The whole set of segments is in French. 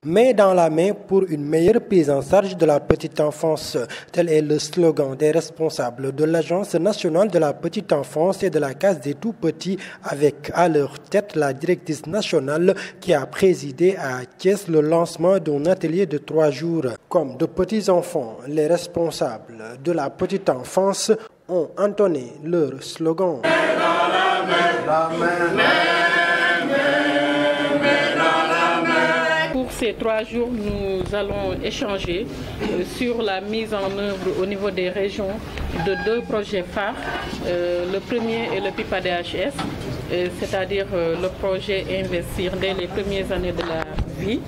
Main dans la main pour une meilleure prise en charge de la petite enfance. Tel est le slogan des responsables de l'Agence nationale de la petite enfance et de la case des tout-petits, avec à leur tête la directrice nationale qui a présidé à Thiès le lancement d'un atelier de 3 jours. Comme de petits enfants, les responsables de la petite enfance ont entonné leur slogan. Pour ces 3 jours, nous allons échanger sur la mise en œuvre au niveau des régions de 2 projets phares. Le premier est le PIPA-DHS, c'est-à-dire le projet Investir dès les premières années de la vie,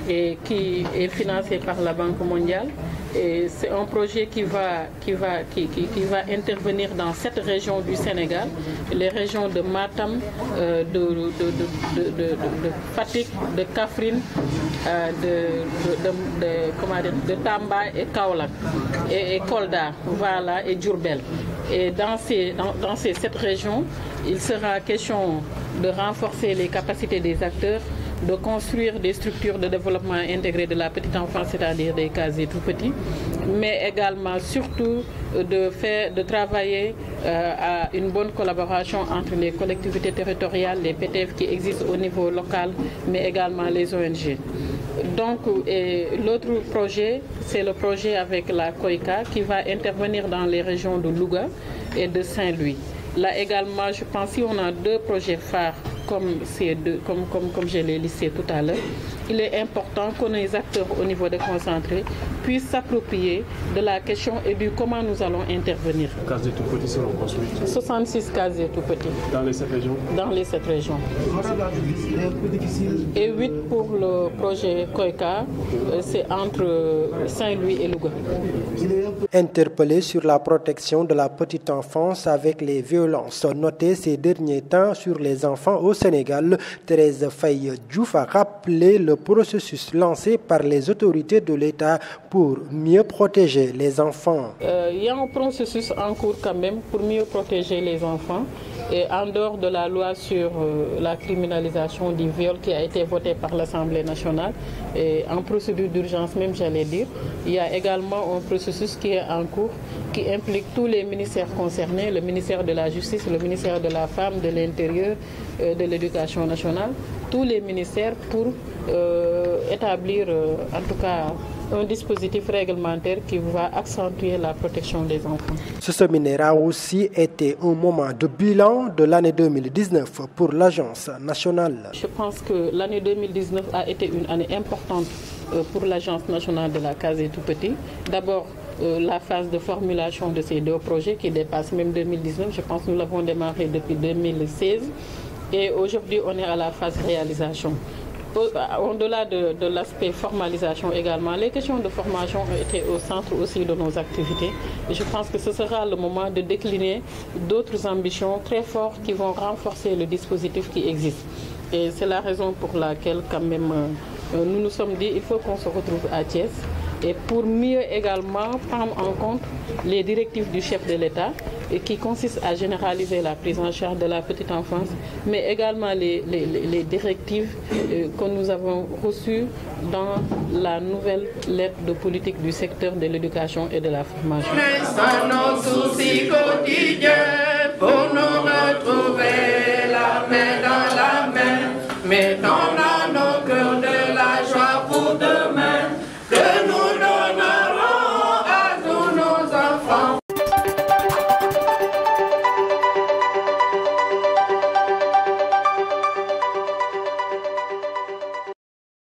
et qui est financé par la Banque mondiale. Et c'est un projet qui va intervenir dans 7 régions du Sénégal, les régions de Matam, de Fatick, de Kaffrine, de Tamba et Kaolack et Kolda, voilà, et Diourbel. Et dans ces 7 régions, il sera question de renforcer les capacités des acteurs, de construire des structures de développement intégré de la petite enfance, c'est-à-dire des cases tout petits, mais également surtout de travailler à une bonne collaboration entre les collectivités territoriales, les PTF qui existent au niveau local, mais également les ONG. Donc, l'autre projet, c'est le projet avec la COICA qui va intervenir dans les régions de Louga et de Saint-Louis. Là également, je pense si on a 2 projets phares comme je l'ai listé tout à l'heure, il est important que les acteurs au niveau déconcentré puissent s'approprier de la question et du comment nous allons intervenir. Les cases de tout petits seront construites. 66 cases de tout petits. Dans les 7 régions. Dans les 7 régions. Et 8 pour le projet COICA, c'est entre Saint-Louis et Louga. Interpellé sur la protection de la petite enfance avec les violences notées ces derniers temps sur les enfants au Sénégal, Thérèse Faye Diouf a rappelé le processus lancé par les autorités de l'État pour mieux protéger les enfants. Il y a un processus en cours quand même pour mieux protéger les enfants. Et en dehors de la loi sur la criminalisation du viol qui a été votée par l'Assemblée nationale, et en procédure d'urgence même j'allais dire, il y a également un processus qui est en cours qui implique tous les ministères concernés, le ministère de la Justice, le ministère de la Femme, de l'Intérieur, de l'Éducation nationale, tous les ministères pour établir en tout cas un dispositif réglementaire qui va accentuer la protection des enfants. Ce séminaire a aussi été un moment de bilan de l'année 2019 pour l'Agence nationale. Je pense que l'année 2019 a été une année importante pour l'Agence nationale de la case des tout-petits. D'abord, la phase de formulation de ces 2 projets qui dépasse même 2019. Je pense que nous l'avons démarré depuis 2016. Et aujourd'hui, on est à la phase réalisation. Au-delà de l'aspect formalisation également, les questions de formation ont été au centre aussi de nos activités. Et je pense que ce sera le moment de décliner d'autres ambitions très fortes qui vont renforcer le dispositif qui existe. Et c'est la raison pour laquelle quand même nous nous sommes dit qu'il faut qu'on se retrouve à Thiès. Et pour mieux également prendre en compte les directives du chef de l'État qui consistent à généraliser la prise en charge de la petite enfance, mais également les directives que nous avons reçues dans la nouvelle lettre de politique du secteur de l'éducation et de la formation. Nos soucis quotidiens pour nous retrouver la main dans la main, mais dans la